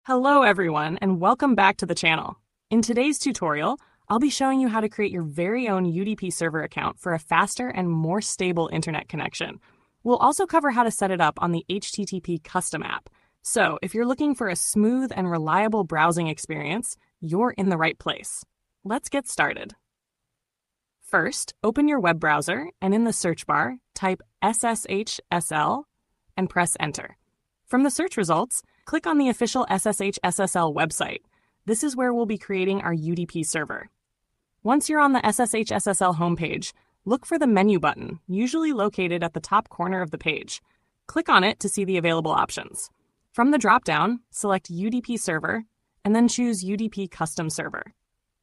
Hello everyone, and welcome back to the channel. In today's tutorial, I'll be showing you how to create your very own UDP server account for a faster and more stable internet connection. We'll also cover how to set it up on the HTTP custom app. So if you're looking for a smooth and reliable browsing experience, you're in the right place. Let's get started. First, open your web browser and in the search bar, type SSHSL and press enter. From the search results, click on the official SSHSL website. This is where we'll be creating our UDP server. Once you're on the SSHSL homepage, look for the menu button, usually located at the top corner of the page. Click on it to see the available options. From the dropdown, select UDP server, and then choose UDP custom server.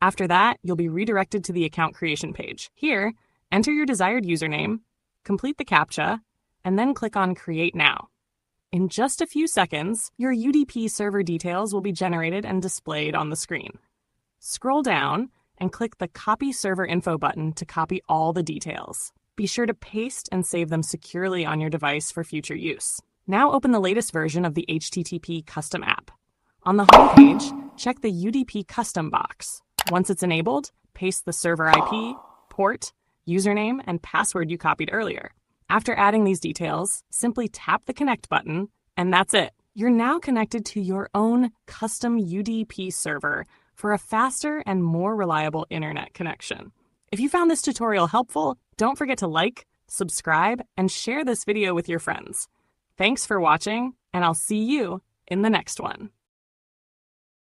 After that, you'll be redirected to the account creation page. Here, enter your desired username, complete the CAPTCHA, and then click on Create Now. In just a few seconds, your UDP server details will be generated and displayed on the screen. Scroll down and click the Copy Server Info button to copy all the details. Be sure to paste and save them securely on your device for future use. Now open the latest version of the HTTP custom app. On the home page, check the UDP custom box. Once it's enabled, paste the server IP, port, username, and password you copied earlier. After adding these details, simply tap the Connect button, and that's it. You're now connected to your own custom UDP server for a faster and more reliable internet connection. If you found this tutorial helpful, don't forget to like, subscribe, and share this video with your friends. Thanks for watching, and I'll see you in the next one.